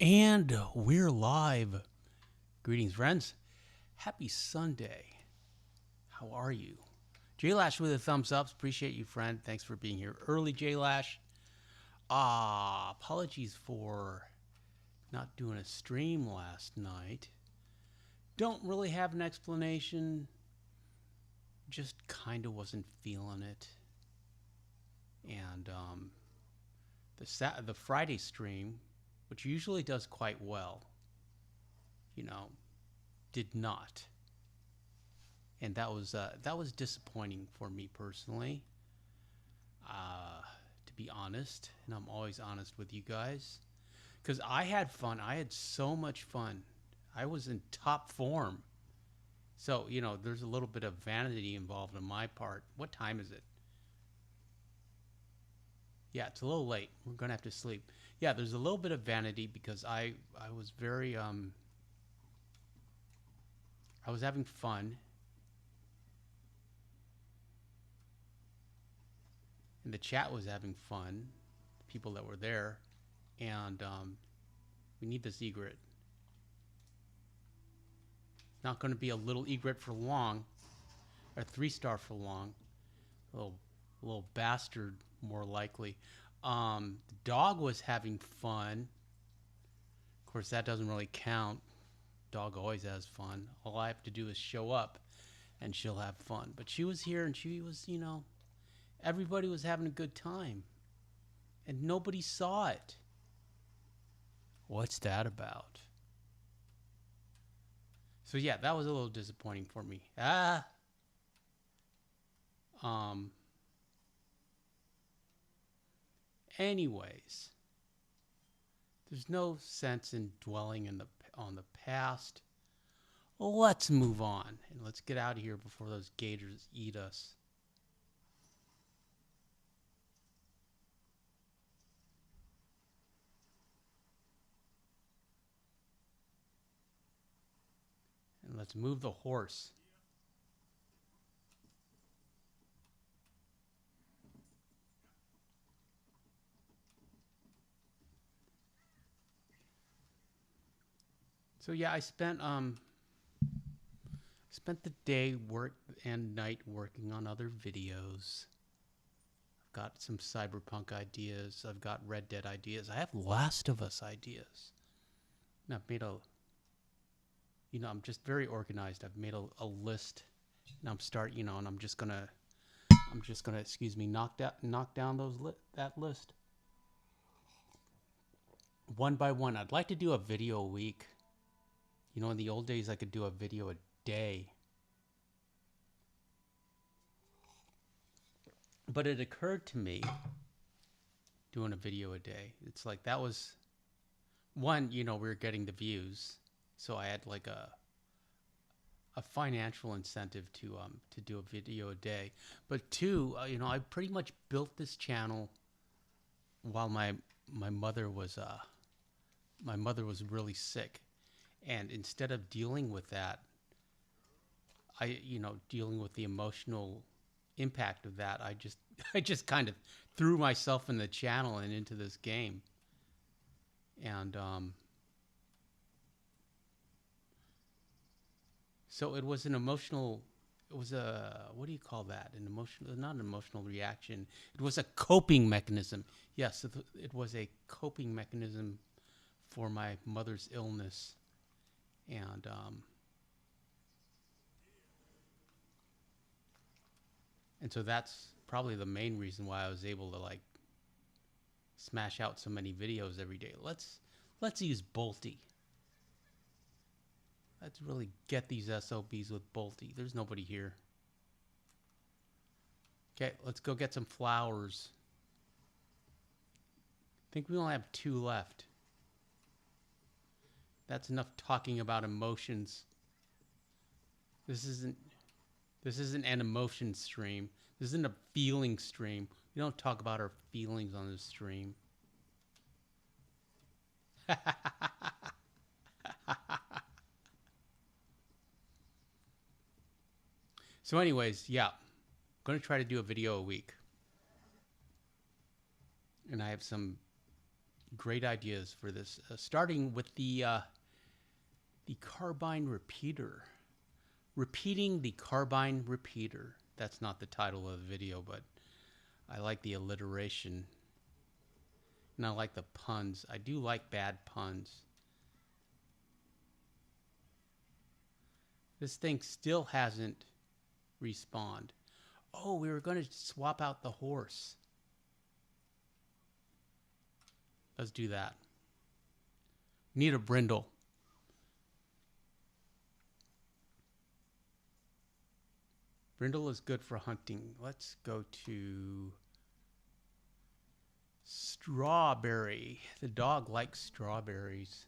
And we're live. Greetings, friends. Happy Sunday. How are you? J Lash with a thumbs up. Appreciate you, friend. Thanks for being here early, J Lash. Apologies for not doing a stream last night. Don't really have an explanation. Just kind of wasn't feeling it. And the Friday stream, which usually does quite well, did not, and that was disappointing for me personally. To be honest, and I'm always honest with you guys, because I had fun. I had so much fun. I was in top form. So there's a little bit of vanity involved on my part. What time is it? Yeah, it's a little late. We're gonna have to sleep. Yeah, there's a little bit of vanity because I was very I was having fun, and the chat was having fun, the people that were there, and we need this egret. Not going to be a little egret for long, or 3-star for long. A little bastard, more likely. The dog was having fun. Of course, that doesn't really count. Dog always has fun. All I have to do is show up and she'll have fun. But she was here and she was, everybody was having a good time. And nobody saw it. What's that about? So yeah, that was a little disappointing for me. Anyways, there's no sense in dwelling on the past. Let's move on and let's get out of here before those gators eat us. And let's move the horse. So yeah, I spent the day and night working on other videos. I've got some Cyberpunk ideas. I've got Red Dead ideas. I have Last of Us ideas. And I've made I'm just very organized. I've made a list, and I'm just gonna knock down that list one by one. I'd like to do a video a week. In the old days, I could do a video a day. But it occurred to me, doing a video a day, it's like that was, one, we were getting the views. So I had like a financial incentive to do a video a day. But two, I pretty much built this channel while my mother was really sick. And instead of dealing with that, dealing with the emotional impact of that, I just kind of threw myself in the channel and into this game. And so it was what do you call that? Not an emotional reaction. It was a coping mechanism. Yes, it was a coping mechanism for my mother's illness. And so that's probably the main reason why I was able to smash out so many videos every day. Let's use Bolty. Let's really get these SOBs with Bolty. There's nobody here. Okay, let's go get some flowers. I think we only have 2 left. That's enough talking about emotions. This isn't an emotion stream. This isn't a feeling stream. We don't talk about our feelings on this stream. So anyways, yeah. I'm going to try to do a video a week. And I have some great ideas for this, starting with the carbine repeater. Repeating the carbine repeater. That's not the title of the video, but I like the alliteration. And I like the puns. I do like bad puns. This thing still hasn't respawned. Oh, we were going to swap out the horse. Let's do that. Need a brindle. Brindle is good for hunting. Let's go to strawberry. The dog likes strawberries.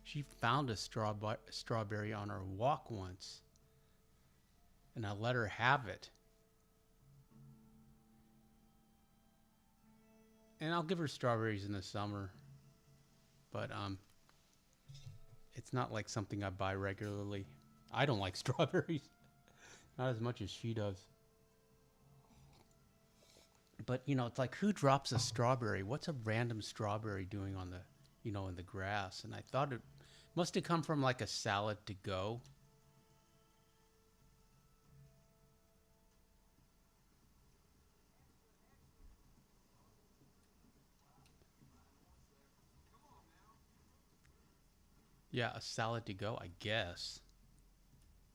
She found a strawberry on her walk once, and I let her have it. And I'll give her strawberries in the summer, but it's not like something I buy regularly. I don't like strawberries. Not as much as she does. But, you know, it's like, who drops a strawberry? What's a random strawberry doing on the, you know, in the grass? And I thought it must have come from like a salad to go. Yeah, a salad to go, I guess.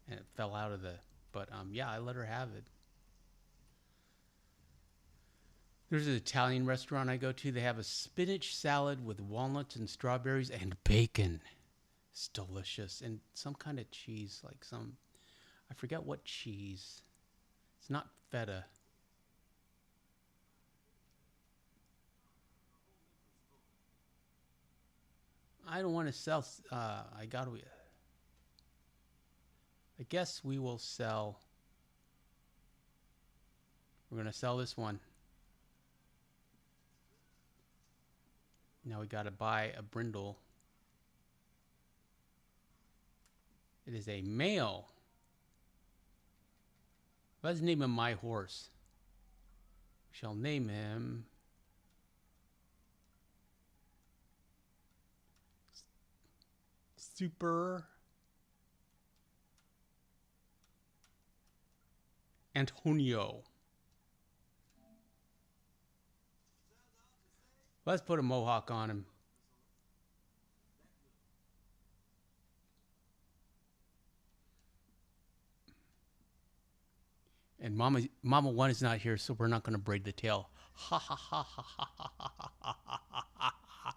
And it fell out of the... But, yeah, I let her have it. There's an Italian restaurant I go to. They have a spinach salad with walnuts and strawberries and bacon. It's delicious. And some kind of cheese, like some... I forget what cheese. It's not feta. I don't want to sell... I guess we will sell... We're going to sell this one. Now we got to buy a brindle. It is a male. Let's name him my horse. We shall name him... Super... Antonio. Let's put a mohawk on him. And Mama One is not here, so we're not going to braid the tail. Ha ha ha ha ha ha ha ha ha ha.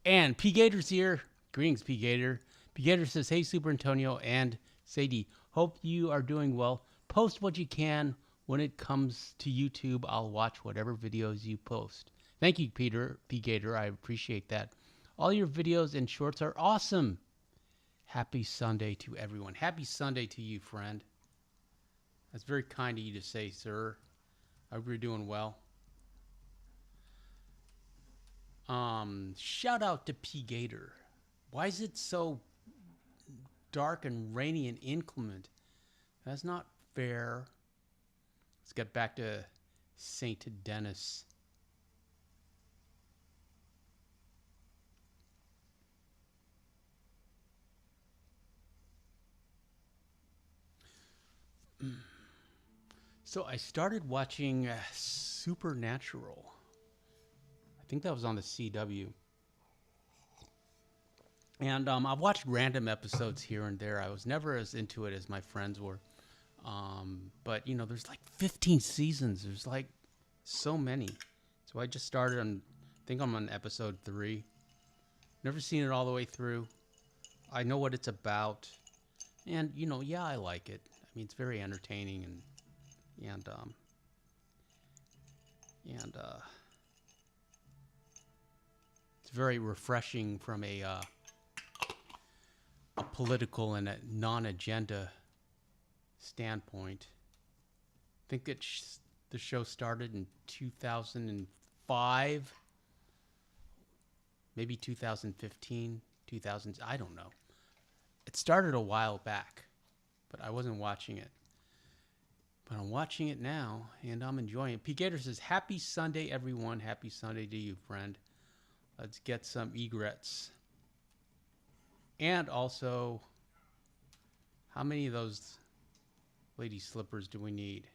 And P Gator's here. Greetings, P Gator. P Gator says, "Hey, Super Antonio and Sadie. Hope you are doing well. Post what you can. When it comes to YouTube, I'll watch whatever videos you post." Thank you, P Gator. I appreciate that. All your videos and shorts are awesome. Happy Sunday to everyone. Happy Sunday to you, friend. That's very kind of you to say, sir. I hope you're doing well. Shout out to P Gator. Why is it so dark and rainy and inclement? That's not fair. Let's get back to St. Denis. So I started watching Supernatural. I think that was on the CW. And I've watched random episodes here and there. I was never as into it as my friends were. But, you know, there's like 15 seasons. There's like so many. So I just started on, I think I'm on episode 3. Never seen it all the way through. I know what it's about. And, you know, yeah, I like it. I mean, it's very entertaining and it's very refreshing from a political and a non-agenda standpoint. I think the show started in 2005, maybe 2015, 2000. I don't know. It started a while back, but I wasn't watching it. But I'm watching it now, and I'm enjoying it. P. Gator says, "Happy Sunday, everyone. Happy Sunday to you, friend." Let's get some egrets. And also, how many of those lady slippers do we need?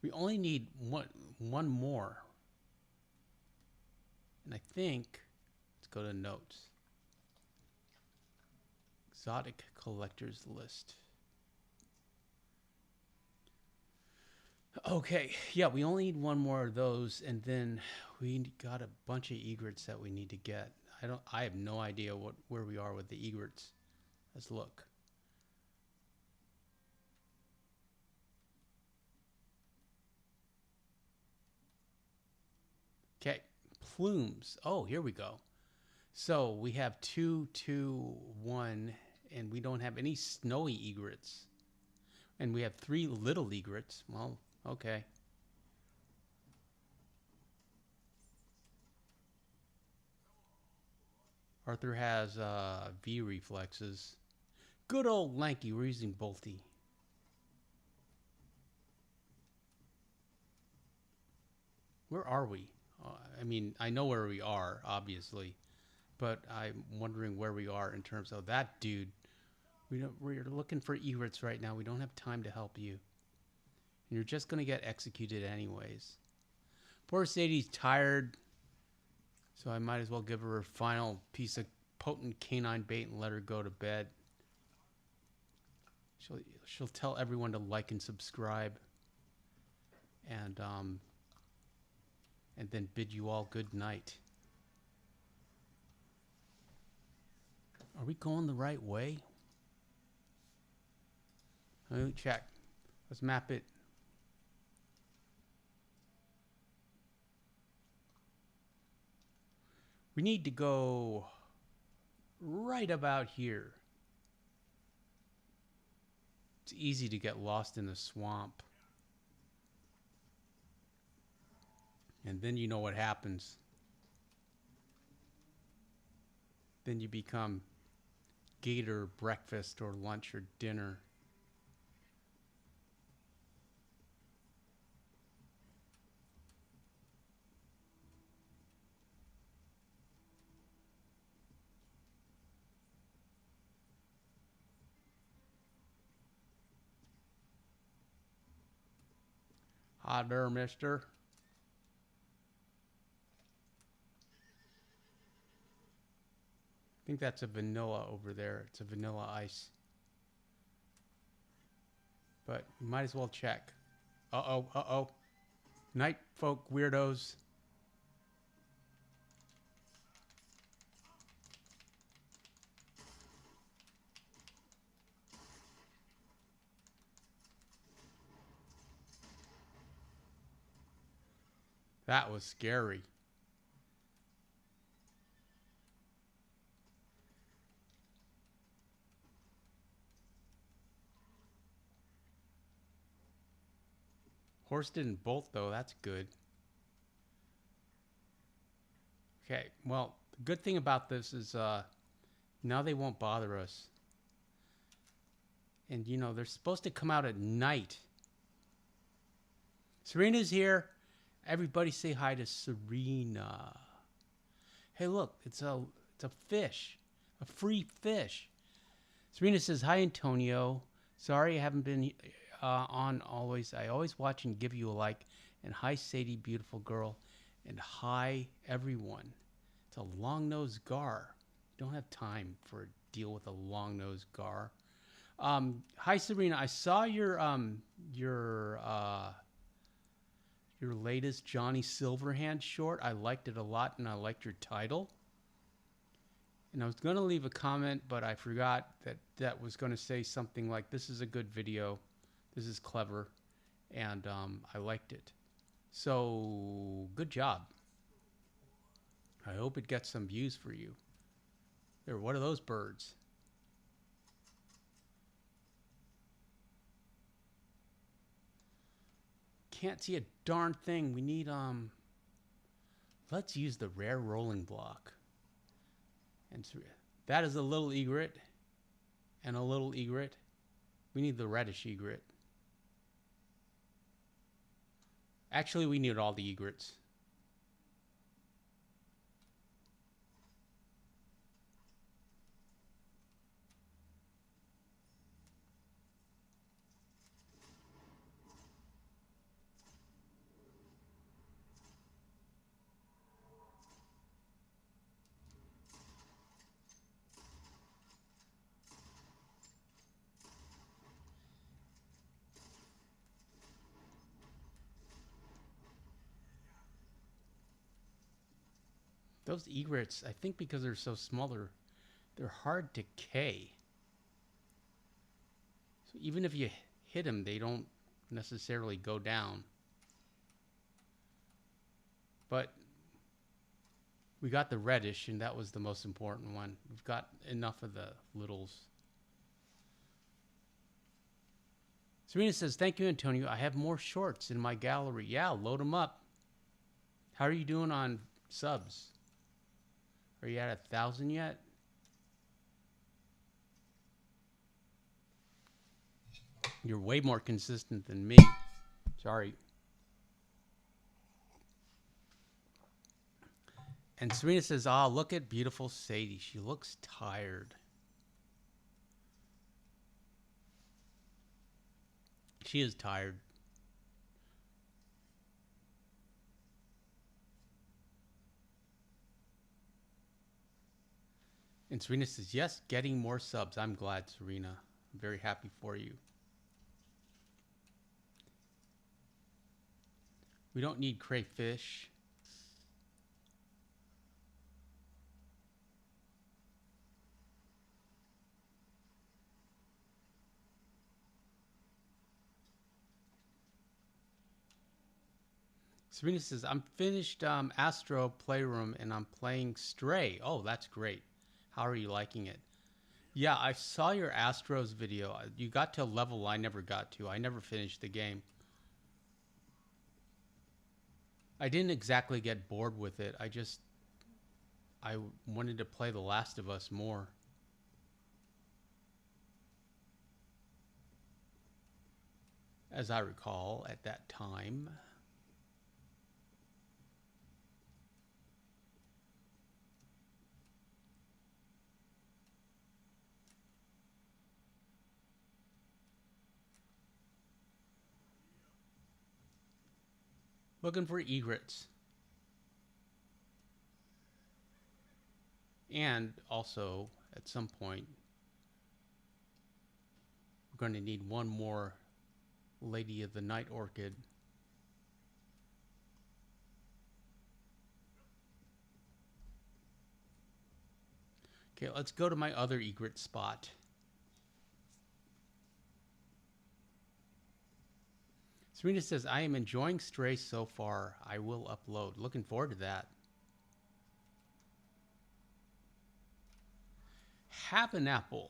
We only need one more. And I think, let's go to notes. Exotic collectors list. Okay, yeah, we only need one more of those, and then we got a bunch of egrets that we need to get. I have no idea where we are with the egrets. Let's look. Okay, plumes. Oh, here we go. So we have 2, 2, 1, and we don't have any snowy egrets. And we have 3 little egrets. Well, okay. Arthur has V reflexes. Good old lanky. We're using Bolty. Where are we? I mean, I know where we are, obviously, but I'm wondering where we are in terms of that dude. We're looking for egrets right now. We don't have time to help you. And you're just going to get executed anyways. Poor Sadie's tired, so I might as well give her a final piece of potent canine bait and let her go to bed. She'll tell everyone to like and subscribe, and then bid you all good night. Are we going the right way? Let me check. Let's map it. We need to go right about here. It's easy to get lost in the swamp. And then you know what happens. Then you become gator breakfast or lunch or dinner. Hi there, mister. I think that's a vanilla over there. It's a vanilla ice. But you might as well check. Uh-oh, uh-oh. Night folk weirdos. That was scary. Horse didn't bolt, though. That's good. Okay, well, the good thing about this is now they won't bother us. And, you know, they're supposed to come out at night. Serena's here. Everybody say hi to Serena. Hey, look, it's a fish. A free fish. Serena says, hi, Antonio. Sorry I haven't been on always. I always watch and give you a like. And hi, Sadie, beautiful girl. And hi, everyone. It's a long-nosed gar. Don't have time for a deal with a long-nosed gar. Hi, Serena. I saw your latest Johnny Silverhand short. I liked it a lot, and I liked your title. And I was going to leave a comment, but I forgot that was going to say something like, this is a good video. This is clever. And I liked it. So, good job. I hope it gets some views for you. There, what are those birds? Can't see a darn thing. We need, let's use the rare rolling block. And that is a little egret and a little egret. We need the reddish egret. Actually, we need all the egrets. Those egrets, I think because they're so small, they're hard to K. So even if you hit them, they don't necessarily go down. But we got the reddish, and that was the most important one. We've got enough of the littles. Serena says, thank you, Antonio. I have more shorts in my gallery. Yeah, load them up. How are you doing on subs? Are you at 1,000 yet? You're way more consistent than me. Sorry. And Serena says, ah, look at beautiful Sadie. She looks tired. She is tired. And Serena says, yes, getting more subs. I'm glad, Serena. I'm very happy for you. We don't need crayfish. Serena says, I'm finished Astro Playroom and I'm playing Stray. Oh, that's great. How are you liking it? Yeah, I saw your Astros video. You got to a level I never got to. I never finished the game. I didn't exactly get bored with it. I wanted to play The Last of Us more. As I recall at that time. Looking for egrets. And also, at some point, we're going to need one more Lady of the Night Orchid. Okay, let's go to my other egret spot. Serena says, I am enjoying Stray so far. I will upload. Looking forward to that. Have an apple.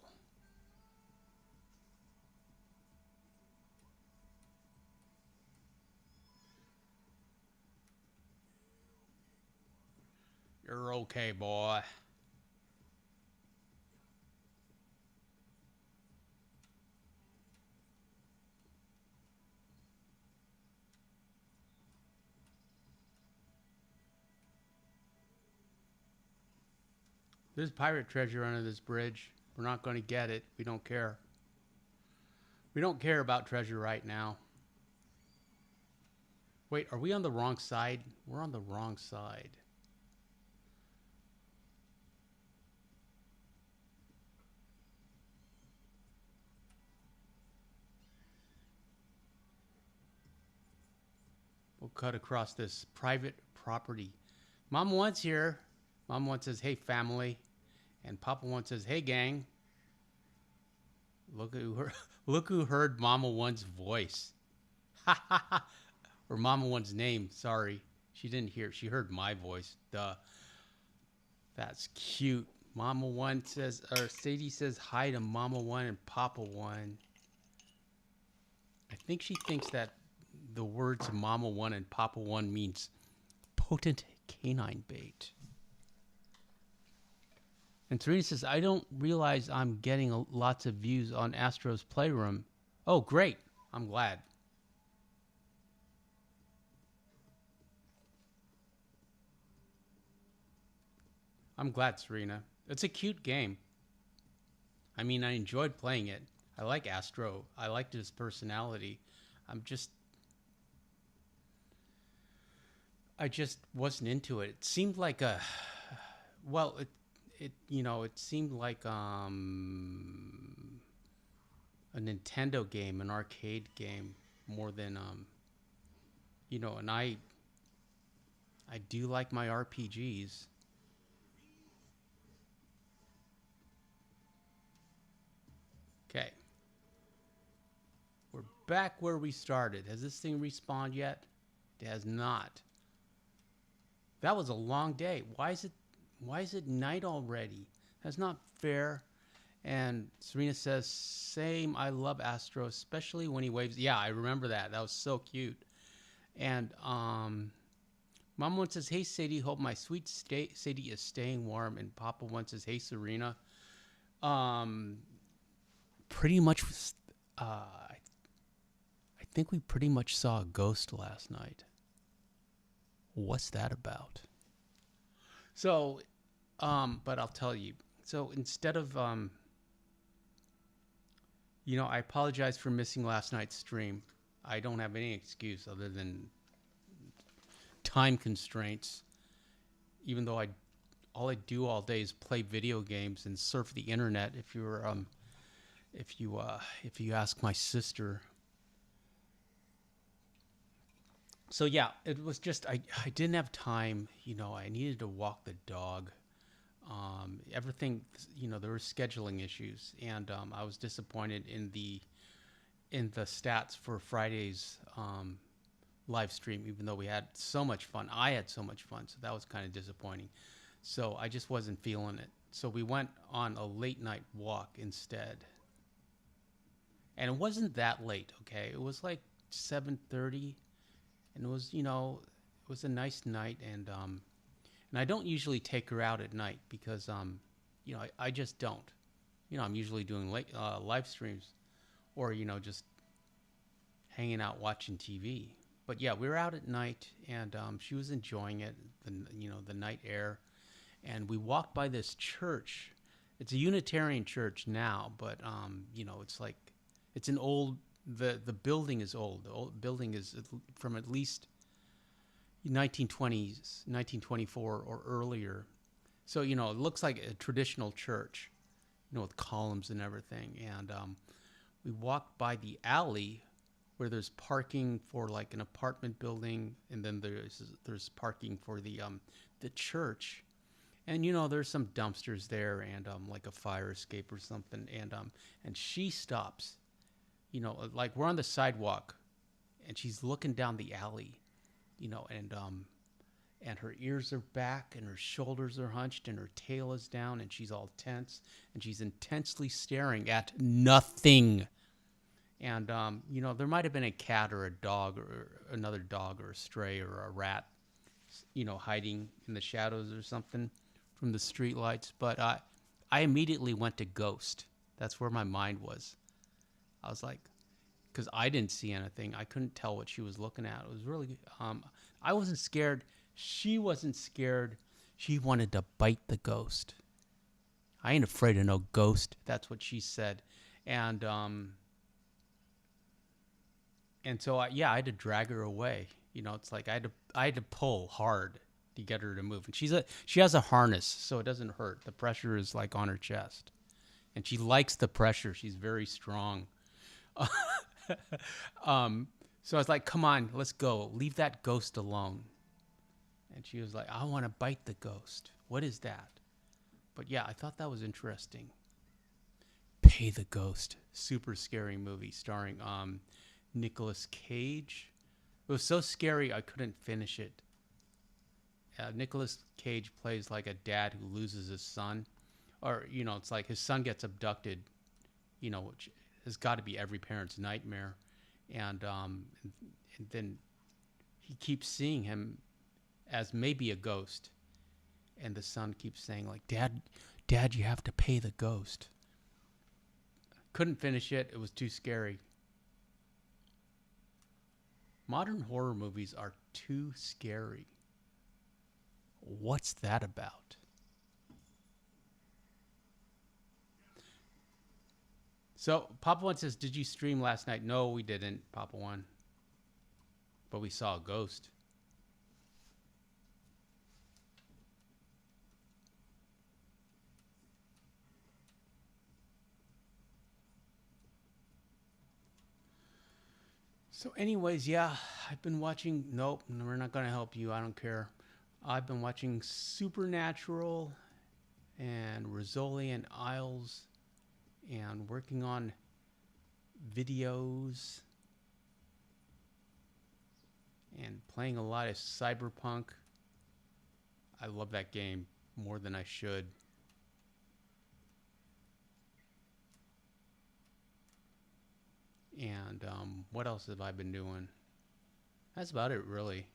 You're okay, boy. There's pirate treasure under this bridge. We're not going to get it. We don't care. We don't care about treasure right now. Wait, are we on the wrong side? We're on the wrong side. We'll cut across this private property. Mom One's here. Mom One says, hey, family. And Papa One says, hey, gang. Look who heard Mama One's voice. Or Mama One's name. Sorry. She didn't hear. She heard my voice. Duh. That's cute. Mama One says, or Sadie says hi to Mama One and Papa One. I think she thinks that the words Mama One and Papa One means potent canine bait. And Teresa says, I don't realize I'm getting lots of views on Astro's Playroom. Oh, great. I'm glad. I'm glad, Serena. It's a cute game. I mean, I enjoyed playing it. I like Astro. I liked his personality. I'm just, I just wasn't into it. It seemed like well, it seemed like a Nintendo game, an arcade game, more than and I do like my RPGs. Okay. We're back where we started. Has this thing respawned yet? It has not. That was a long day. Why is it night already? That's not fair. And Serena says, same, I love Astro, especially when he waves. Yeah, I remember that. That was so cute. And Mom one says, hey Sadie, hope my sweet Sadie is staying warm. And Papa one says, hey Serena. Pretty much I think we pretty much saw a ghost last night. What's that about? So, but I'll tell you. So instead of, I apologize for missing last night's stream. I don't have any excuse other than time constraints. Even though all I do all day is play video games and surf the internet. If you ask my sister. So yeah, it was just I didn't have time. I needed to walk the dog. Everything, there were scheduling issues, and I was disappointed in the stats for Friday's live stream. Even though we had so much fun, I had so much fun, so that was kind of disappointing. So I just wasn't feeling it. So we went on a late night walk instead, and it wasn't that late. Okay, it was like 7:30. And it was a nice night, and I don't usually take her out at night because I just don't. I'm usually doing live streams, or just hanging out watching TV. But yeah, we were out at night, and she was enjoying it, the night air, and we walked by this church. It's a Unitarian church now, but it's like it's an old. The building is old. The old building is from at least 1920s, 1924 or earlier. So, it looks like a traditional church, with columns and everything. And we walked by the alley where there's parking for like an apartment building, and then there's parking for the church. And there's some dumpsters there and like a fire escape or something. And she stops. Like we're on the sidewalk, and she's looking down the alley, and her ears are back, and her shoulders are hunched, and her tail is down, and she's all tense, and she's intensely staring at nothing. And there might have been a cat or a dog or another dog or a stray or a rat, hiding in the shadows or something from the street lights. But I immediately went to ghost. That's where my mind was. I was like, because I didn't see anything. I couldn't tell what she was looking at. It was really, I wasn't scared. She wasn't scared. She wanted to bite the ghost. I ain't afraid of no ghost. That's what she said. And so, I had to drag her away. It's like I had to pull hard to get her to move. And she has a harness, so it doesn't hurt. The pressure is like on her chest. And she likes the pressure. She's very strong. So I was like, come on, let's go. Leave that ghost alone. And she was like, I want to bite the ghost. What is that? But yeah, I thought that was interesting. Pay the Ghost. Super scary movie starring Nicolas Cage. It was so scary I couldn't finish it. Nicolas Cage plays like a dad who loses his son. Or, it's like his son gets abducted, which has got to be every parent's nightmare. And then he keeps seeing him as maybe a ghost. And the son keeps saying, like, Dad, you have to pay the ghost. Couldn't finish it. It was too scary. Modern horror movies are too scary. What's that about? So Papa One says, "Did you stream last night?" No, we didn't, Papa One. But we saw a ghost. So, anyways, yeah, I've been watching. Nope, we're not gonna help you. I don't care. I've been watching Supernatural and Rizzoli and Isles, and working on videos and playing a lot of Cyberpunk. I love that game more than I should. And what else have I been doing? That's about it, really.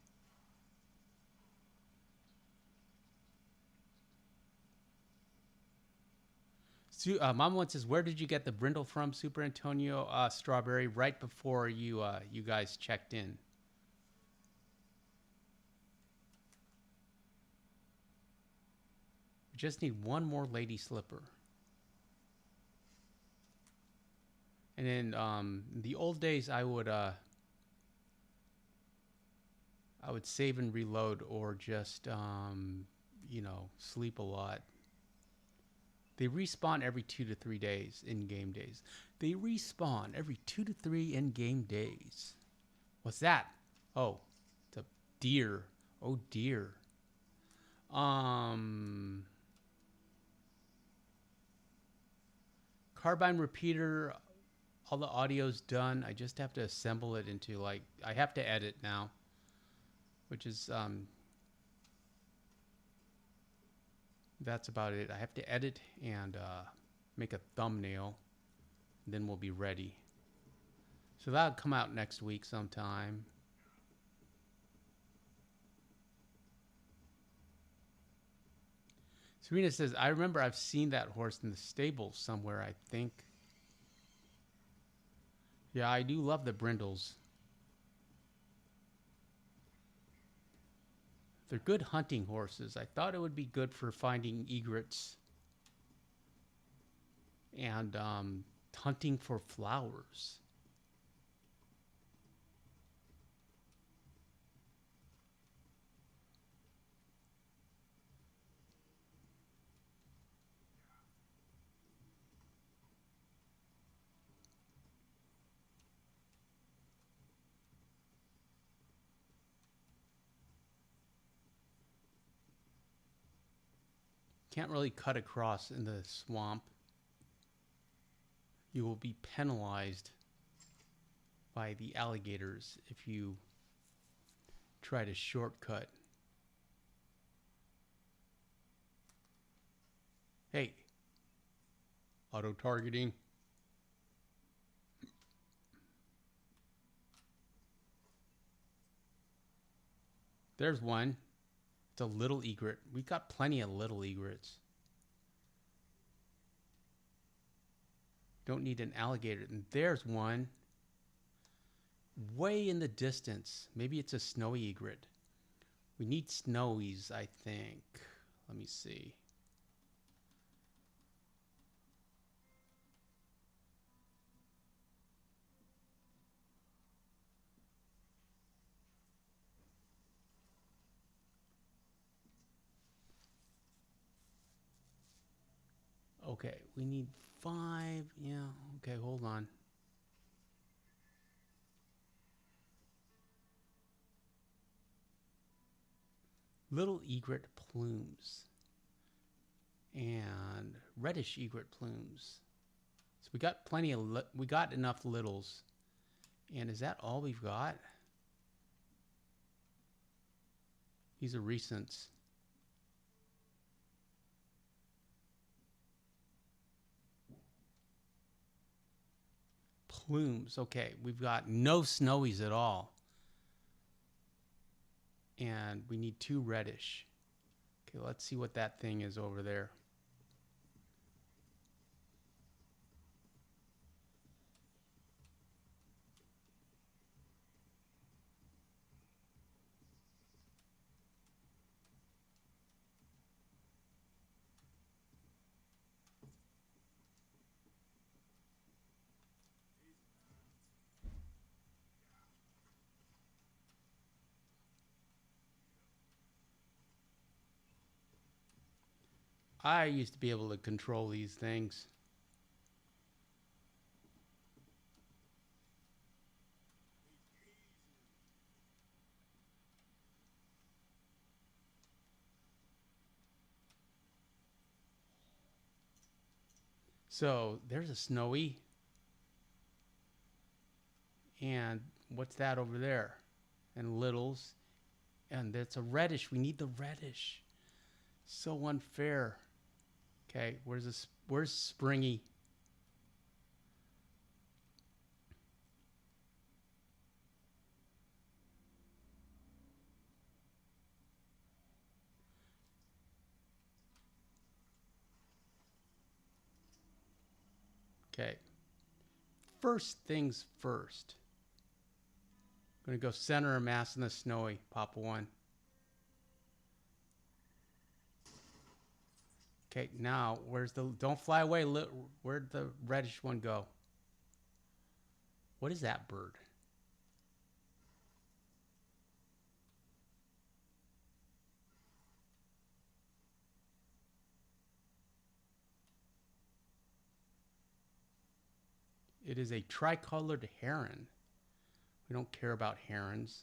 Mom one says, "Where did you get the brindle from, Super Antonio?" Strawberry, right before you guys checked in. We just need one more lady slipper. And in the old days, I would save and reload, or just sleep a lot. They respawn every 2 to 3 days in game days. They respawn every 2 to 3 in game days. What's that? Oh, it's a deer. Oh dear. Carbine repeater. All the audio's done. I just have to assemble it into, like, I have to edit now, which is that's about it. I have to edit and make a thumbnail, and then we'll be ready. So that'll come out next week sometime. Serena says, "I remember I've seen that horse in the stable somewhere, I think." Yeah, I do love the brindles. They're good hunting horses. I thought it would be good for finding egrets and hunting for flowers. Can't really cut across in the swamp. You will be penalized by the alligators if you try to shortcut. Hey, auto targeting. There's one. It's a little egret. We got plenty of little egrets. Don't need an alligator. And there's one way in the distance. Maybe it's a snowy egret. We need snowies, I think. Let me see. Okay, we need 5. Yeah, okay, hold on. Little egret plumes and reddish egret plumes. So we got plenty of, we got enough littles. And is that all we've got? These are recents. Plumes. Okay, we've got no snowies at all. And we need 2 reddish. Okay, let's see what that thing is over there. I used to be able to control these things. So there's a snowy. And what's that over there? And littles. And it's a reddish. We need the reddish. So unfair. Okay, where's Springy? Okay. First things first. I'm going to go center a mass in the snowy. Pop one. Okay, now where's the... Don't fly away. Where'd the reddish one go? What is that bird? It is a tricolored heron. We don't care about herons.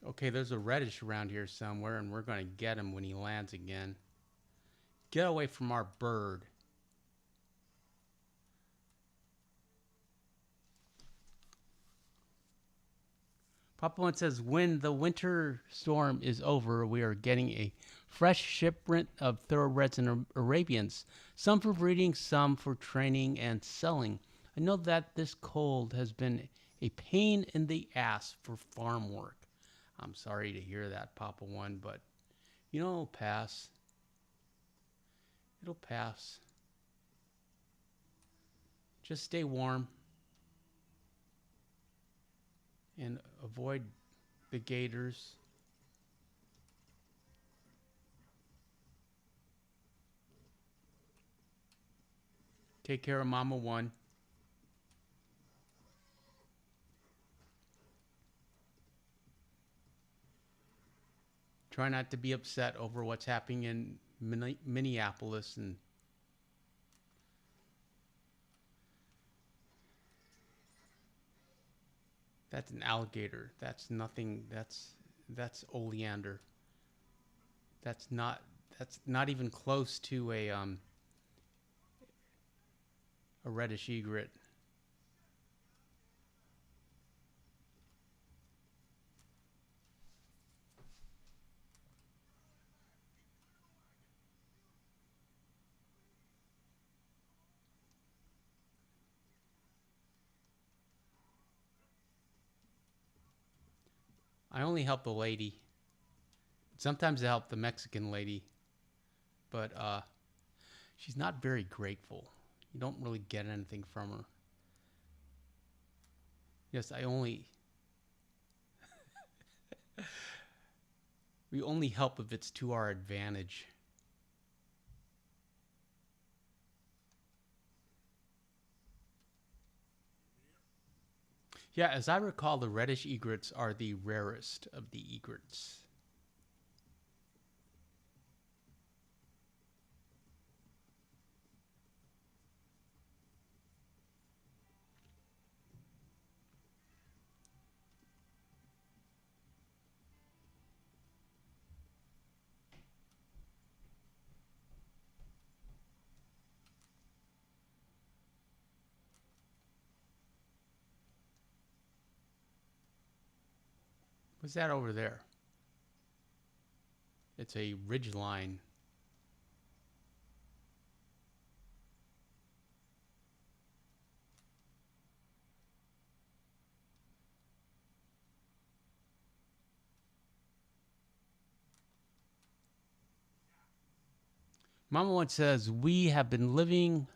Okay, there's a reddish around here somewhere, and we're going to get him when he lands again. Get away from our bird. Papa One says, when the winter storm is over, we are getting a fresh shipment of thoroughbreds and Arabians, some for breeding, some for training and selling. I know that this cold has been a pain in the ass for farm work. I'm sorry to hear that, Papa One, but you know, it'll pass. It'll pass. Just stay warm and avoid the gators. Take care of Mama One. Try not to be upset over what's happening in Minneapolis and that's an alligator. That's nothing. That's oleander. That's not even close to a reddish egret. I only help the lady. Sometimes I help the Mexican lady, but she's not very grateful. You don't really get anything from her. Yes, we only help if it's to our advantage. Yeah, as I recall, the reddish egrets are the rarest of the egrets. What's that over there? It's a ridge line. Mama One says, we have been living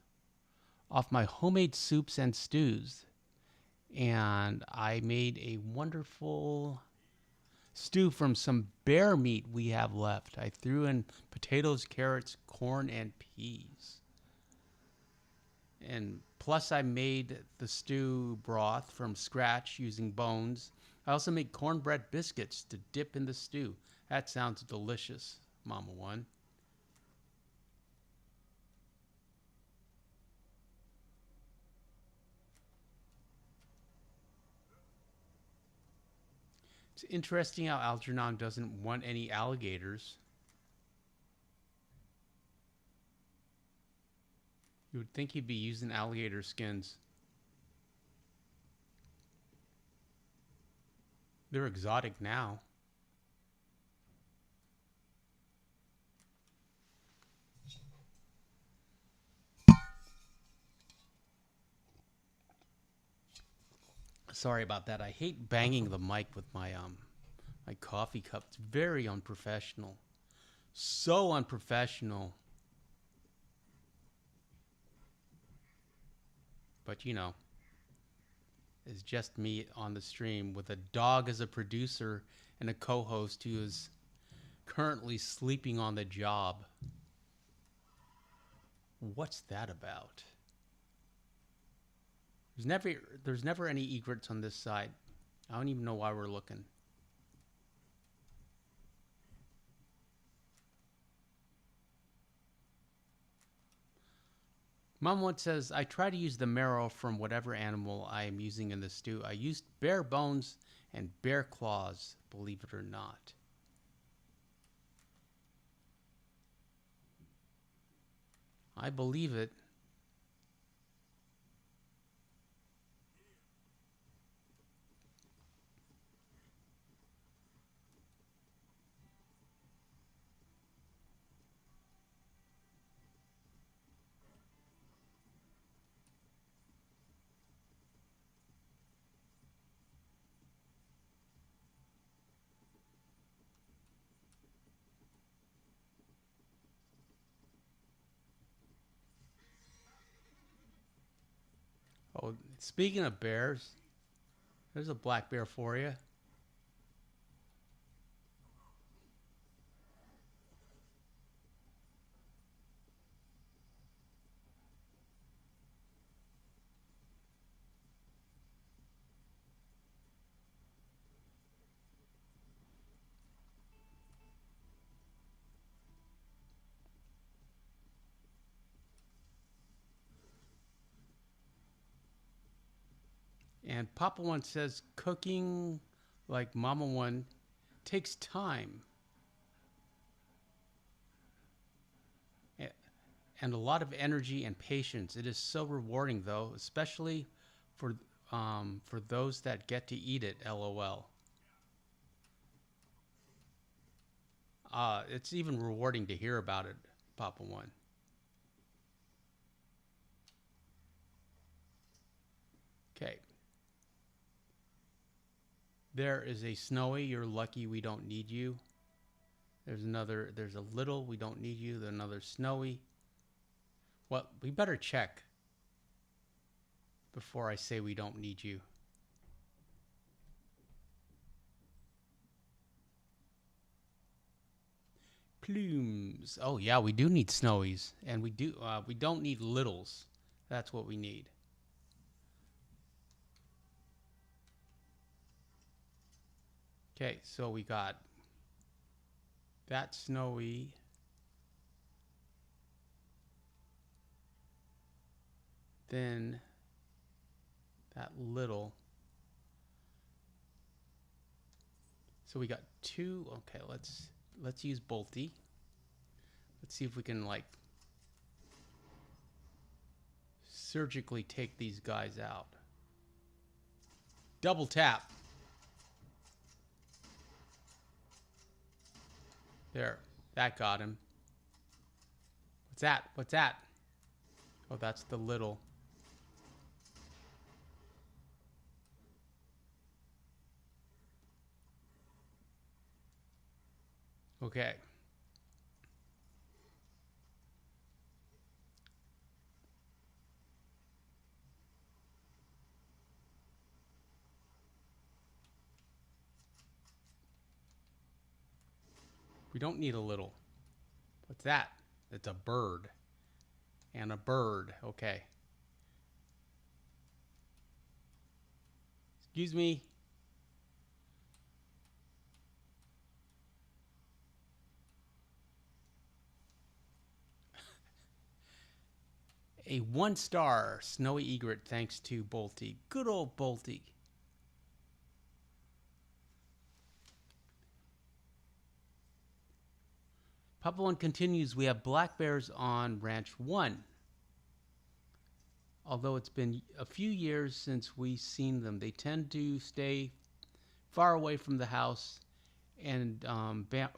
off my homemade soups and stews. And I made a wonderful stew from some bear meat we have left. I threw in potatoes, carrots, corn, and peas. And plus, I made the stew broth from scratch using bones. I also made cornbread biscuits to dip in the stew. That sounds delicious, Mama One. It's interesting how Algernon doesn't want any alligators. You would think he'd be using alligator skins. They're exotic now. Sorry about that. I hate banging the mic with my coffee cup. It's very unprofessional. So unprofessional. But you know, it's just me on the stream with a dog as a producer and a co-host who is currently sleeping on the job. What's that about? There's never any egrets on this side. I don't even know why we're looking. Mom once says, I try to use the marrow from whatever animal I am using in the stew. I used bear bones and bear claws, believe it or not. I believe it. Oh, speaking of bears, there's a black bear for you. And Papa One says cooking like Mama One takes time and a lot of energy and patience. It is so rewarding, though, especially for those that get to eat it. LOL. It's even rewarding to hear about it, Papa One. Okay. There is a snowy. You're lucky we don't need you. There's another. There's a little. We don't need you. There's another snowy. Well, we better check before I say we don't need you. Plumes. Oh yeah, we do need snowies, and we do. We don't need littles. That's what we need. Okay, so we got that snowy. Then that little. So we got two. Okay, let's use Bolty. Let's see if we can like surgically take these guys out. Double tap. There, that got him. What's that? What's that? Oh, that's the little. Okay. We don't need a little. What's that? It's a bird. And a bird. Okay. Excuse me. A 1-star snowy egret thanks to Bolty. Good old Bolty. Papa One continues, we have black bears on Ranch 1. Although it's been a few years since we've seen them, they tend to stay far away from the house and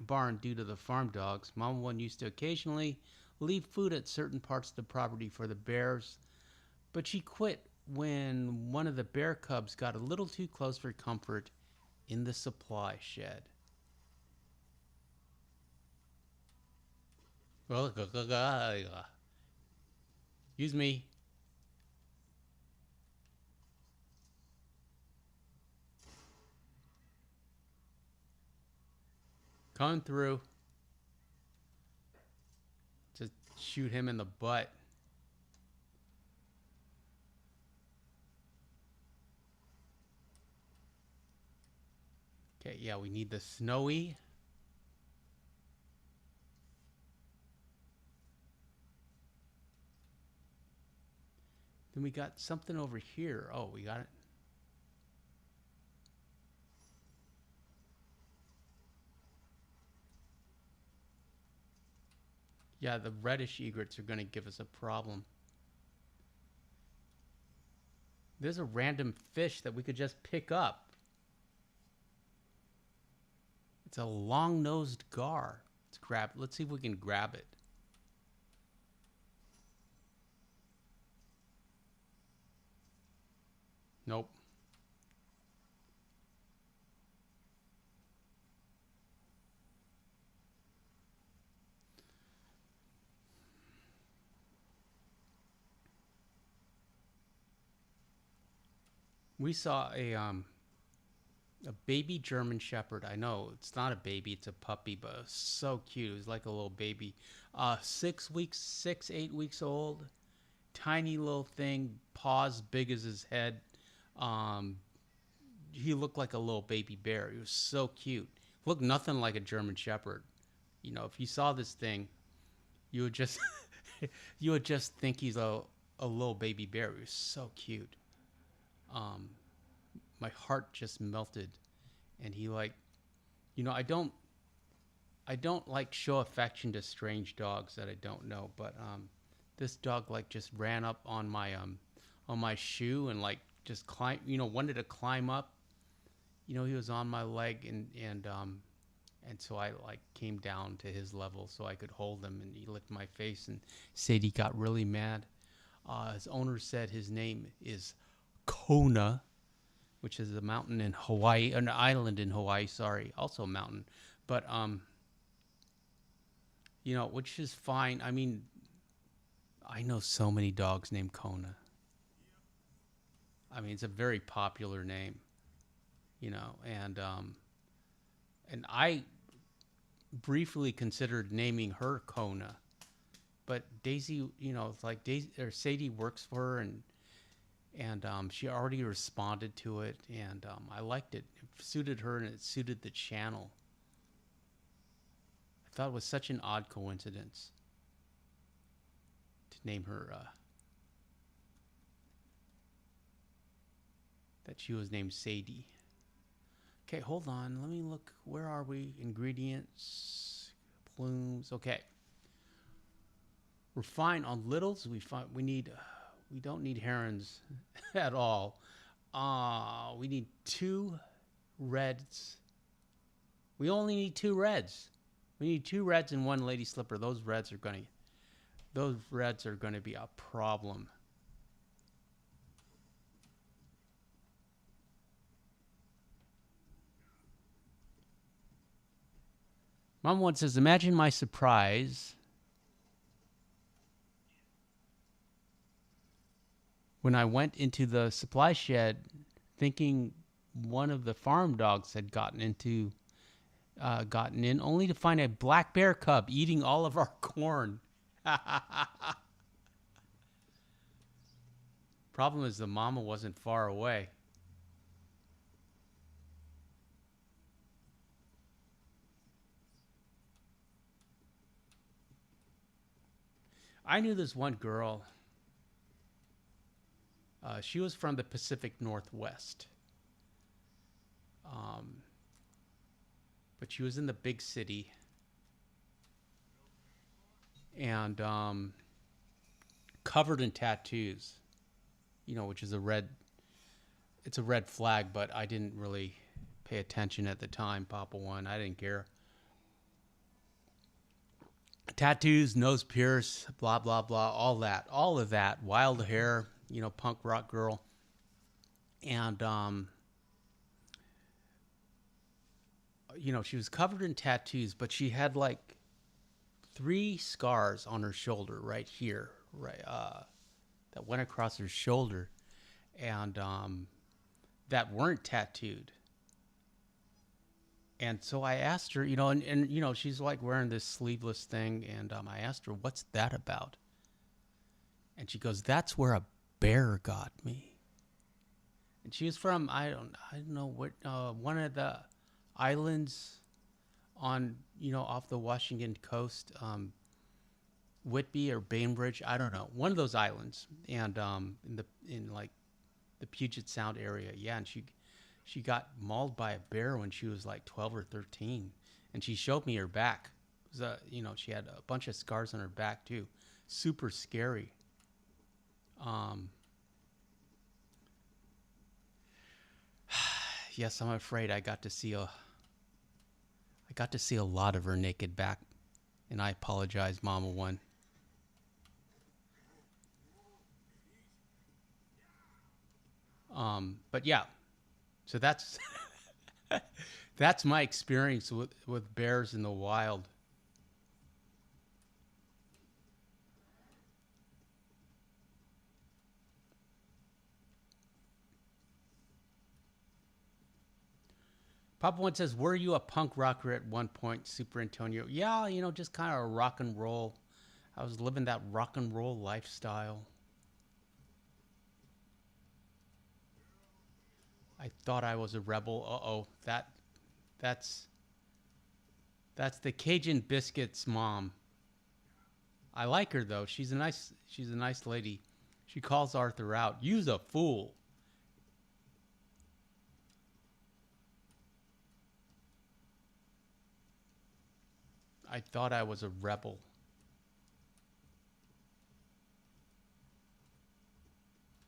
barn due to the farm dogs. Mama One used to occasionally leave food at certain parts of the property for the bears, but she quit when one of the bear cubs got a little too close for comfort in the supply shed. Excuse me. Coming through. Just shoot him in the butt. Okay, yeah, we need the snowy. Then we got something over here. Oh, we got it. Yeah, the reddish egrets are going to give us a problem. There's a random fish that we could just pick up. It's a long-nosed gar. Let's see if we can grab it. Nope. We saw a baby German Shepherd. I know it's not a baby; it's a puppy, but it was so cute. It was like a little baby, 8 weeks old, tiny little thing, paws big as his head. He looked like a little baby bear. He was so cute. Looked nothing like a German Shepherd. You know, if you saw this thing, you would just you would just think he's a little baby bear. He was so cute. My heart just melted, and he I don't like show affection to strange dogs that I don't know, but this dog just ran up on my shoe and just wanted to climb up. He was on my leg, and so I came down to his level so I could hold him, and he licked my face and said he got really mad. His owner said his name is Kona, which is a mountain in Hawaii, an island in Hawaii, sorry, also a mountain. But, which is fine. I mean, I know so many dogs named Kona. I mean, it's a very popular name, and I briefly considered naming her Kona, but Daisy, Daisy or Sadie works for her, and she already responded to it, and I liked it. It suited her, and it suited the channel. I thought it was such an odd coincidence to name her that she was named Sadie. Okay, hold on. Let me look. Where are we? Ingredients, plumes. Okay, we're fine on littles. We don't need herons at all. We need 2 reds. We only need 2 reds. We need 2 reds and 1 lady slipper. Those reds are gonna be a problem. Mom once says, imagine my surprise when I went into the supply shed thinking one of the farm dogs had gotten in, only to find a black bear cub eating all of our corn. Problem is the mama wasn't far away. I knew this one girl. She was from the Pacific Northwest. Um, but she was in the big city. And covered in tattoos, which is it's a red flag, but I didn't really pay attention at the time, Papa One. I didn't care. Tattoos, nose pierce, blah, blah, blah, all of that, wild hair, punk rock girl. And, she was covered in tattoos, but she had like 3 scars on her shoulder right here, right, that went across her shoulder, and that weren't tattooed. And so I asked her, and she's like wearing this sleeveless thing, and I asked her, "What's that about?" And she goes, "That's where a bear got me." And she was from I don't know what one of the islands on off the Washington coast, Whitby or Bainbridge, I don't know, one of those islands, and in like the Puget Sound area, yeah. And she got mauled by a bear when she was like 12 or 13, and she showed me her back. It was she had a bunch of scars on her back too, super scary. Yes, I'm afraid I got to see a lot of her naked back, and I apologize, Mama One. But yeah, so that's that's my experience with bears in the wild. Papa One says, "Were you a punk rocker at one point, Super Antonio?" Yeah, just kind of rock and roll. I was living that rock and roll lifestyle. I thought I was a rebel. Uh-oh, that's the Cajun Biscuits mom. I like her though. She's a nice lady. She calls Arthur out. "You's a fool." I thought I was a rebel.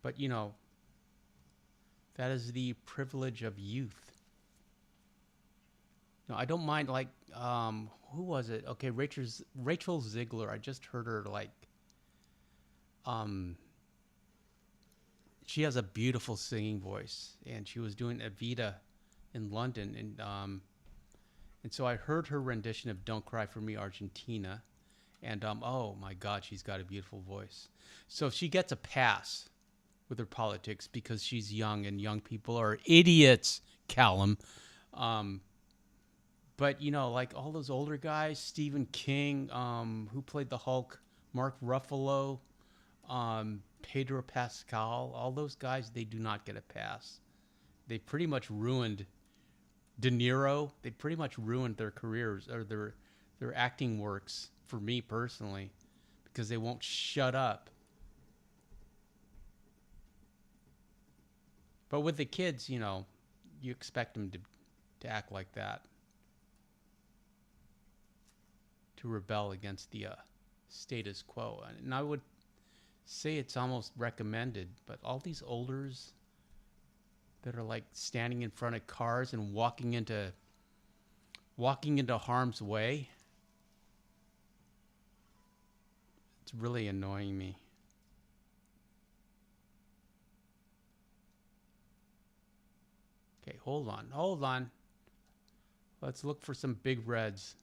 But that is the privilege of youth. No, I don't mind, like, who was it? Okay, Rachel Ziegler. I just heard her, like, um, she has a beautiful singing voice, and she was doing Evita in London, and so I heard her rendition of "Don't Cry for Me, Argentina," and oh my God, she's got a beautiful voice. So she gets a pass with her politics because she's young, and young people are idiots, Callum. Um, but like all those older guys, Stephen King, who played the Hulk, Mark Ruffalo, Pedro Pascal, all those guys, they do not get a pass. They pretty much ruined De Niro. They pretty much ruined their careers or their acting works for me personally because they won't shut up. But with the kids, you expect them to act like that, to rebel against the status quo. And I would say it's almost recommended, but all these olders that are like standing in front of cars and walking into harm's way, it's really annoying me. Okay, hold on. Let's look for some big reds.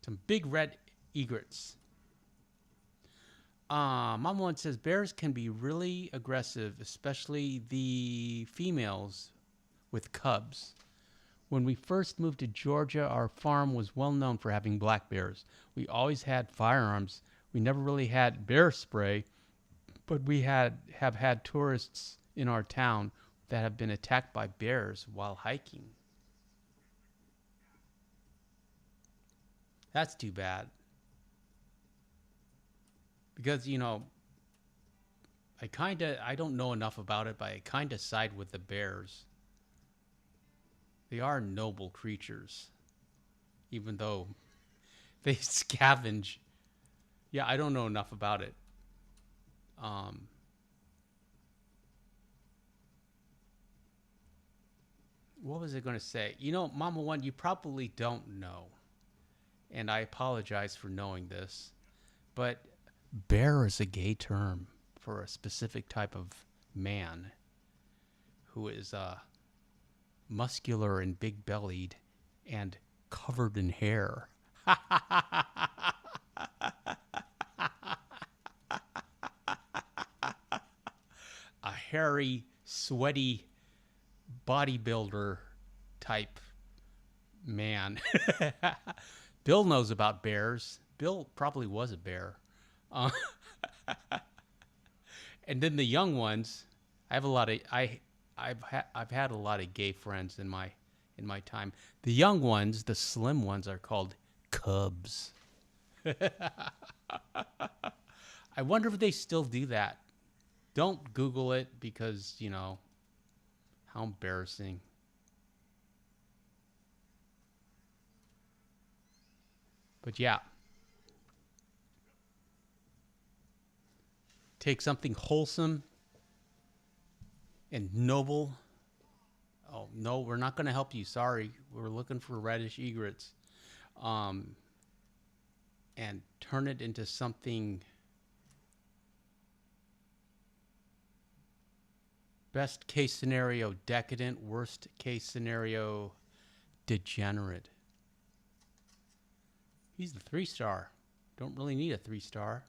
Some big red egrets. Mama One says, "Bears can be really aggressive, especially the females with cubs. When we first moved to Georgia, our farm was well known for having black bears. We always had firearms. We never really had bear spray, but we have had tourists in our town that have been attacked by bears while hiking." That's too bad. because I don't know enough about it, but I kind of side with the bears. They are noble creatures, even though they scavenge. Yeah, I don't know enough about it. Um, what was I going to say? Mama One, you probably don't know, and I apologize for knowing this, but bear is a gay term for a specific type of man who is muscular and big bellied and covered in hair. A hairy, sweaty bodybuilder type man. Bill knows about bears. Bill probably was a bear. Uh, and then the young ones, I have a lot of I've had a lot of gay friends in my time. The young ones, the slim ones, are called cubs. I wonder if they still do that. Don't Google it because how embarrassing. But yeah, take something wholesome and noble. Oh no, we're not going to help you. Sorry, we're looking for reddish egrets, um, and turn it into something. Best case scenario, decadent. Worst case scenario, degenerate. He's the 3-star. Don't really need a 3-star.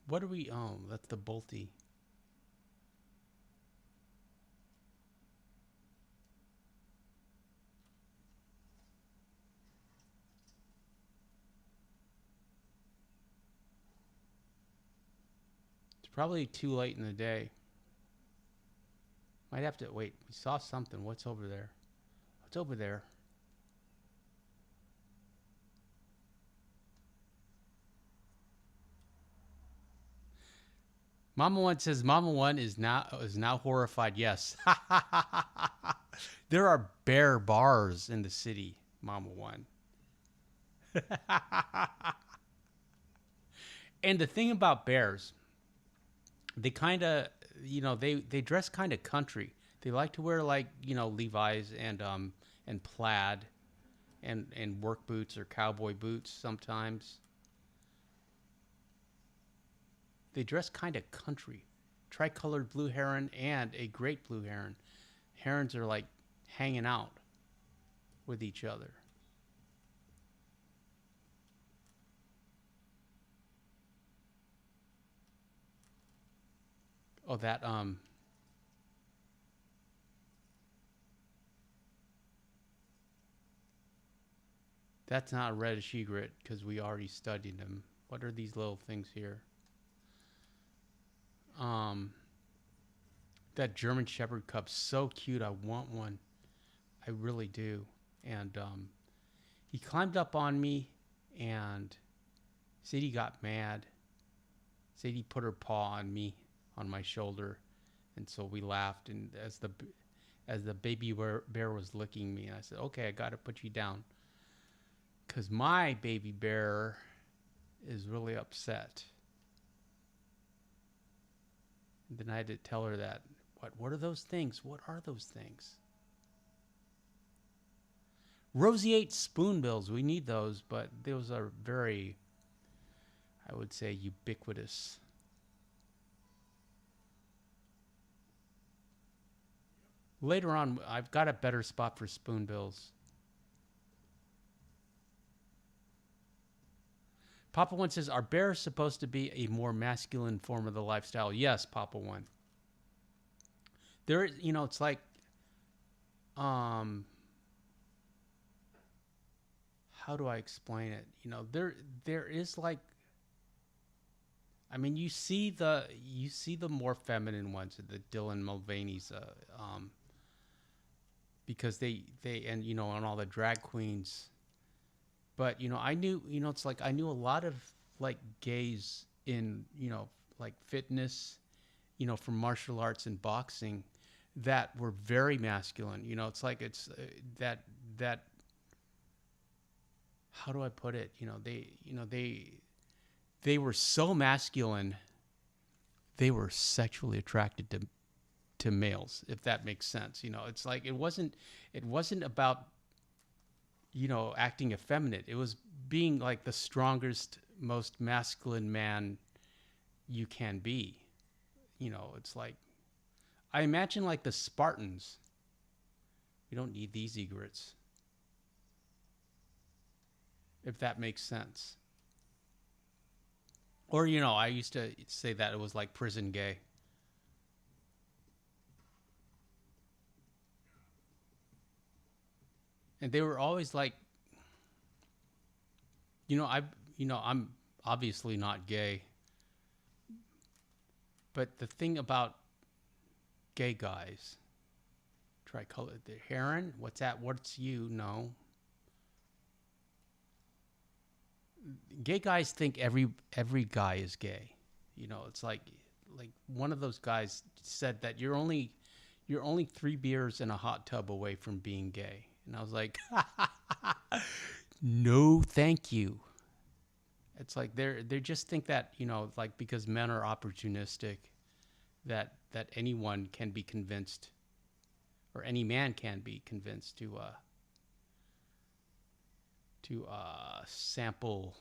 What are we? Oh, that's the bolty. It's probably too late in the day. Might have to wait. We saw something. What's over there? What's over there? Mama One says Mama One is now horrified. Yes. There are bear bars in the city, Mama One. And the thing about bears, they kind of, they dress kind of country. They like to wear like, Levi's and plaid and work boots or cowboy boots sometimes. They dress kind of country. Tricolored blue heron and a great blue heron. Herons are like hanging out with each other. Oh, that's not a reddish egret because we already studied them. What are these little things here? Um, that German Shepherd cub's so cute. I want one. I really do. And he climbed up on me and Sadie got mad. Sadie put her paw on me, on my shoulder, and so we laughed. And as the baby bear was licking me, and I said, "Okay, I got to put you down, because my baby bear is really upset." And then I had to tell her that. What are those things? What are those things? Roseate spoonbills. We need those, but those are very, I would say, ubiquitous. Later on, I've got a better spot for spoonbills. Papa One says, are bears supposed to be a more masculine form of the lifestyle? Yes, Papa One. There, it's like, how do I explain it? There is like, I mean, you see the more feminine ones, the Dylan Mulvaney's, because they and and all the drag queens. But I knew, it's like I knew a lot of like gays in like fitness, from martial arts and boxing, that were very masculine. It's like it's that how do I put it? They were so masculine, they were sexually attracted to males, if that makes sense. It's like it wasn't about acting effeminate. It was being like the strongest, most masculine man you can be. It's like I imagine like the Spartans. We don't need these egrets, if that makes sense. Or I used to say that it was like prison gay. And they were always like, I'm obviously not gay, but the thing about gay guys, tricolor, the heron, what's that? What's you? No. Gay guys think every guy is gay. It's like one of those guys said that you're only 3 beers in a hot tub away from being gay. And I was like, no, thank you. It's like they just think that, like because men are opportunistic, that anyone can be convinced, or any man can be convinced to sample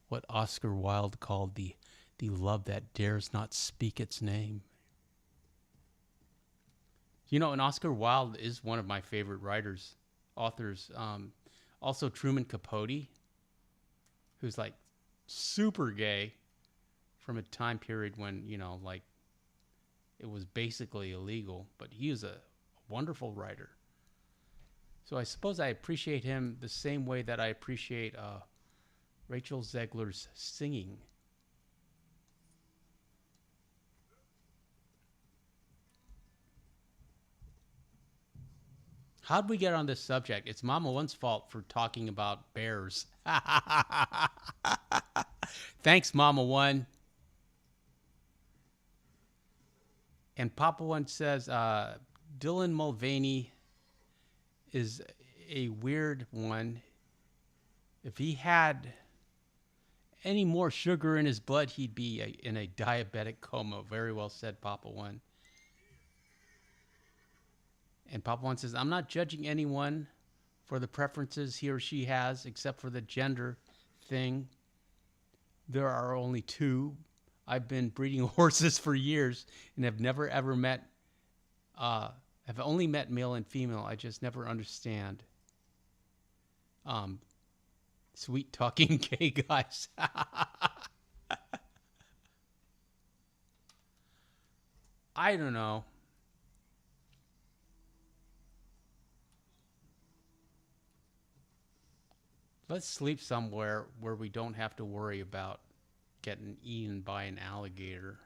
what Oscar Wilde called the love that dares not speak its name. And Oscar Wilde is one of my favorite authors. Also Truman Capote, who's like super gay from a time period when, like it was basically illegal, but he is a wonderful writer. So I suppose I appreciate him the same way that I appreciate Rachel Zegler's singing. How'd we get on this subject? It's Mama One's fault for talking about bears. Thanks, Mama One. And Papa One says, Dylan Mulvaney is a weird one. If he had any more sugar in his blood, he'd be in a diabetic coma. Very well said, Papa One. And Papa One says, I'm not judging anyone for the preferences he or she has, except for the gender thing. There are only two. I've been breeding horses for years and have never ever met, have only met male and female. I just never understand. Sweet talking gay guys. I don't know. Let's sleep somewhere where we don't have to worry about getting eaten by an alligator.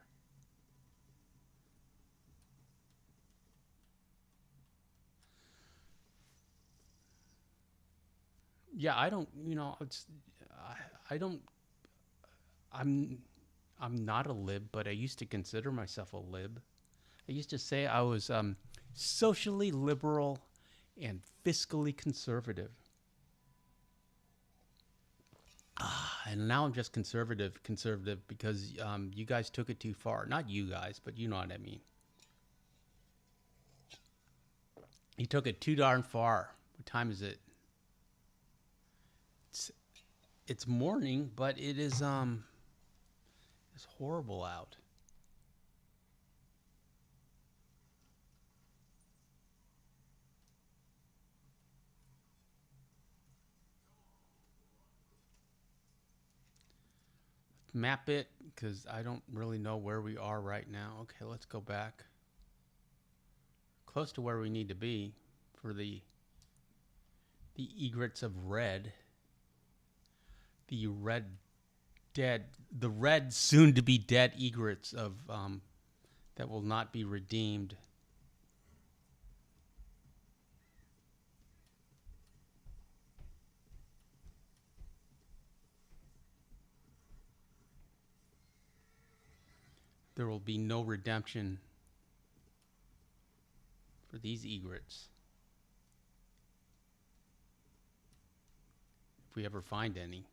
Yeah, I don't, I don't, I'm, I'm not a lib, but I used to consider myself a lib. I used to say I was socially liberal and fiscally conservative. And now I'm just conservative because you guys took it too far. Not you guys, but you know what I mean. You took it too darn far. What time is it? It's morning, but it's horrible out. Map it because I don't really know where we are right now. Okay, let's go back. Close to where we need to be for the egrets of red. The red soon to be dead egrets of that will not be redeemed. there will be no redemption for these egrets. If we ever find any.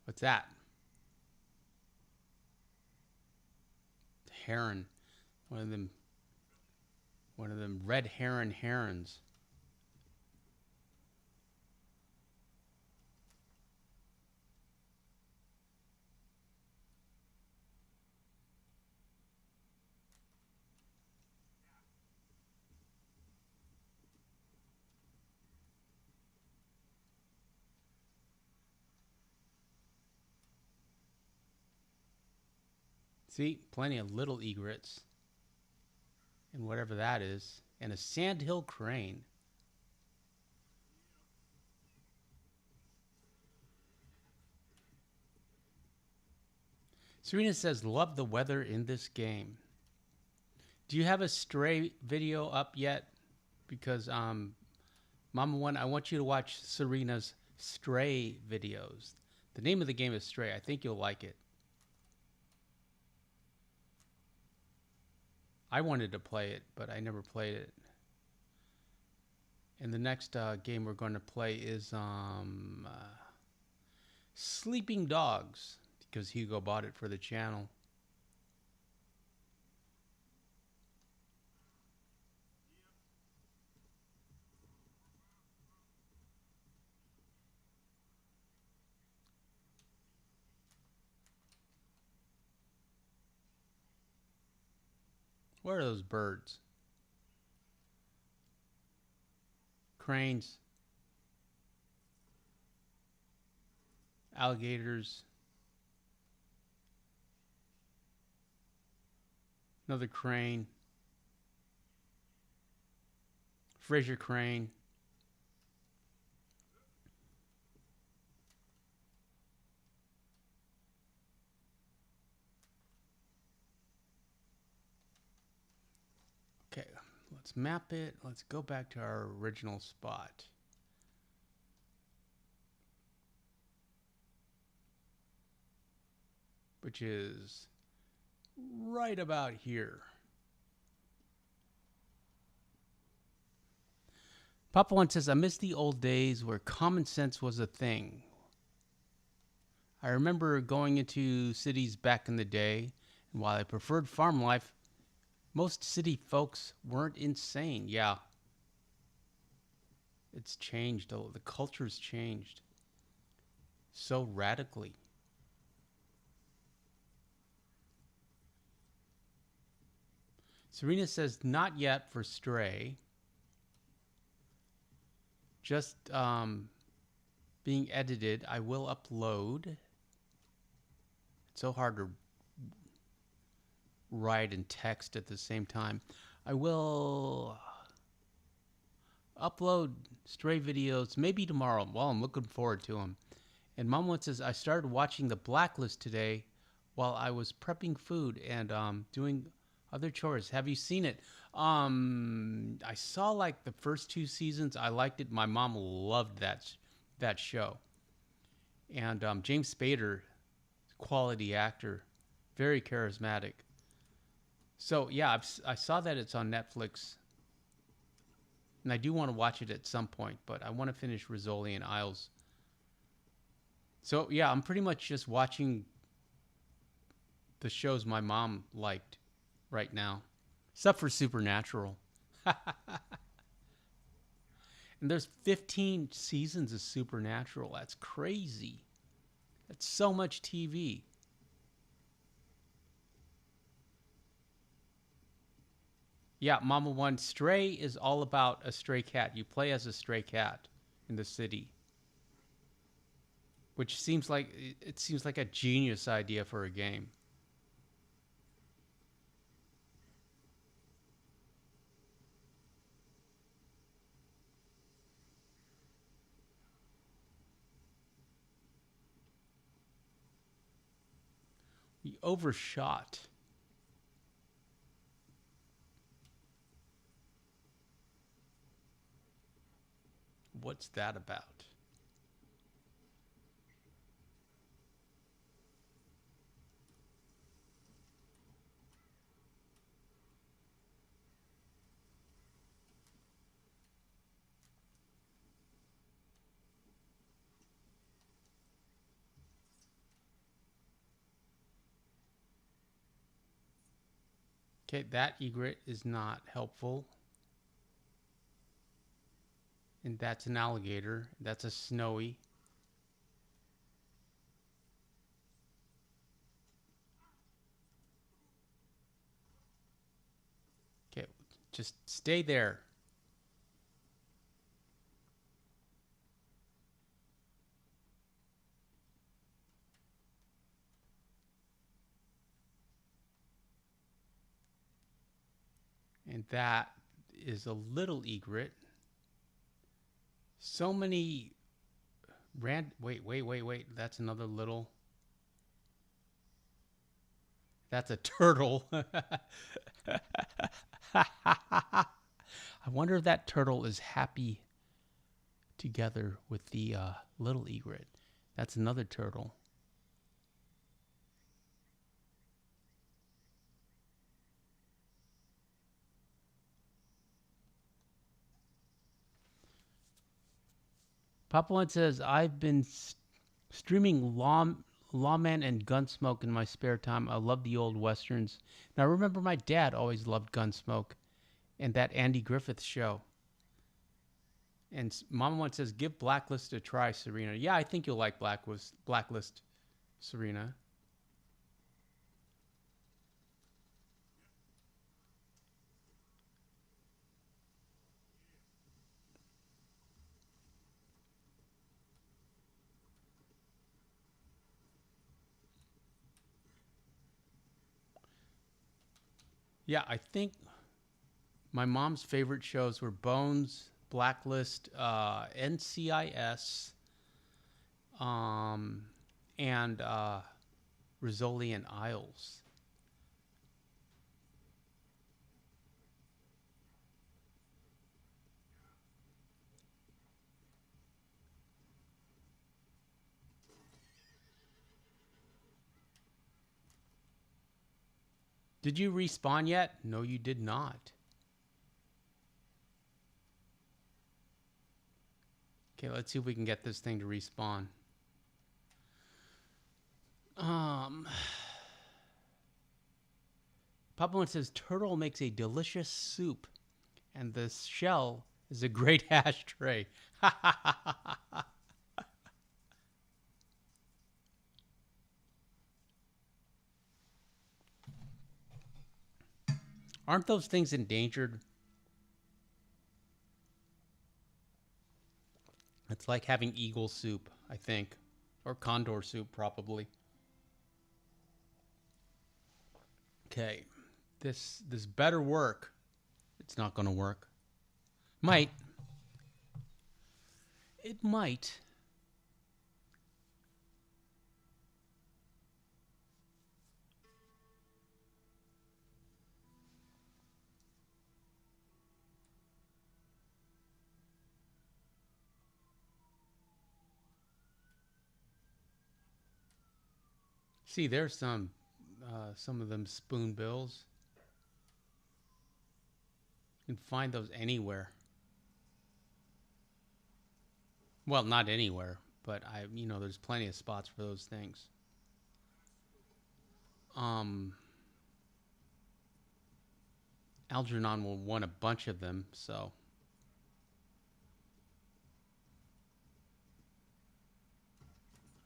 What's that? Heron. One of them red herons. See, plenty of little egrets. And whatever that is. And a sandhill crane. Serena says, love the weather in this game. Do you have a Stray video up yet? Because, Mama One, I want you to watch Serena's Stray videos. The name of the game is Stray. I think you'll like it. I wanted to play it, but I never played it. And the next game we're going to play is Sleeping Dogs, because Hugo bought it for the channel. Where are those birds? Cranes. Alligators. Another crane. Fraser crane. Okay, let's map it. Let's go back to our original spot. Which is right about here. Papa One says, I miss the old days where common sense was a thing. I remember going into cities back in the day, and while I preferred farm life, most city folks weren't insane. Yeah. It's changed. The culture's changed so radically. Serena says, not yet for Stray. Just being edited. I will upload. It's so hard to write and text at the same time. I will upload Stray videos maybe tomorrow. Well, I'm looking forward to them. And Mom One says, I started watching The Blacklist today while I was prepping food and doing other chores. Have you seen it? I saw like the first 2 seasons. I liked it. My mom loved that show. And James Spader, quality actor, very charismatic. So yeah, I saw that it's on Netflix, and I do want to watch it at some point. But I want to finish Rizzoli and Isles. So yeah, I'm pretty much just watching the shows my mom liked right now, except for Supernatural. And there's 15 seasons of Supernatural. That's crazy. That's so much TV. Yeah, Mama One, Stray is all about a stray cat. You play as a stray cat in the city, which seems like a genius idea for a game. We overshot. What's that about? Okay, that egret is not helpful. And that's an alligator. That's a snowy. Okay, just stay there. And that is a little egret. So many wait. That's another little. That's a turtle. I wonder if that turtle is happy together with the little egret. That's another turtle. Papa One says, I've been streaming Lawman and Gunsmoke in my spare time. I love the old westerns. Now, I remember my dad always loved Gunsmoke and that Andy Griffith show. And Mama One says, give Blacklist a try, Serena. Yeah, I think you'll like Blacklist, Serena. Yeah, I think my mom's favorite shows were Bones, Blacklist, NCIS, and Rizzoli and Isles. Did you respawn yet? No, you did not. Okay, let's see if we can get this thing to respawn. Papa One says turtle makes a delicious soup, and the shell is a great ashtray. Aren't those things endangered? It's like having eagle soup, I think, or condor soup, probably. Okay, this better work. It's not going to work. Might. It might. See, there's some of them spoonbills. You can find those anywhere. Well, not anywhere, but there's plenty of spots for those things. Algernon will want a bunch of them, so.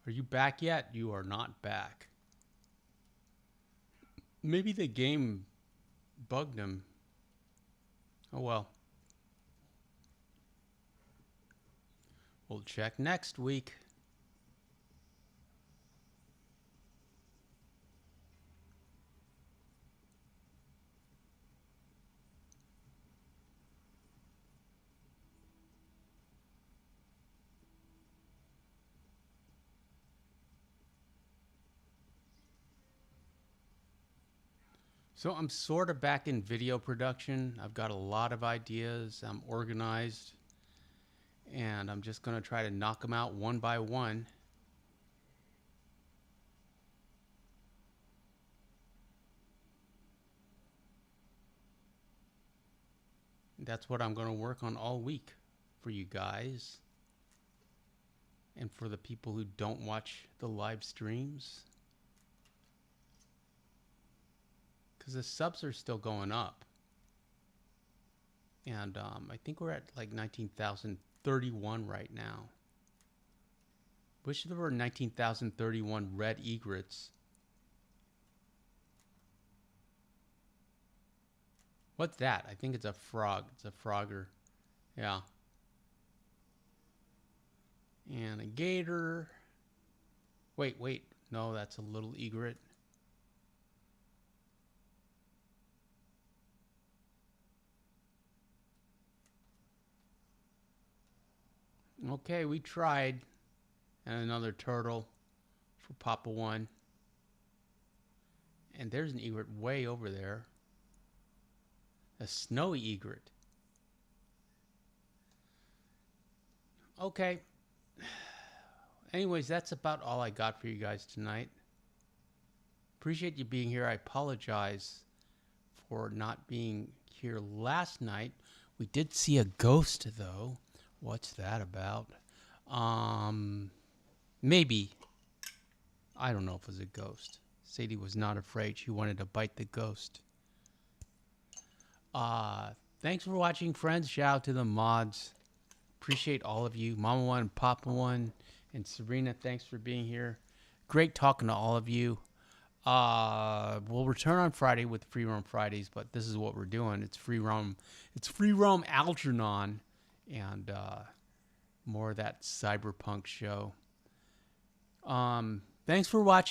Are you back yet? You are not back. Maybe the game bugged him. Oh well. We'll check next week. So I'm sort of back in video production. I've got a lot of ideas. I'm organized. And I'm just going to try to knock them out one by one. That's what I'm going to work on all week for you guys. And for the people who don't watch the live streams. Because the subs are still going up. And I think we're at like 19,031 right now. Wish there were 19,031 red egrets. What's that? I think it's a frog. It's a frogger. Yeah. And a gator. Wait. No, that's a little egret. Okay, we tried. And another turtle for Papa 1. And there's an egret way over there. A snowy egret. Okay. Anyways, that's about all I got for you guys tonight. Appreciate you being here. I apologize for not being here last night. We did see a ghost, though. What's that about? Maybe. I don't know if it was a ghost. Sadie was not afraid. She wanted to bite the ghost. Thanks for watching, friends. Shout out to the mods. Appreciate all of you. Mama 1, Papa 1, and Serena, thanks for being here. Great talking to all of you. We'll return on Friday with Free Roam Fridays, but this is what we're doing. It's Free Roam. It's Free Roam Algernon, and more of that cyberpunk show. Thanks for watching.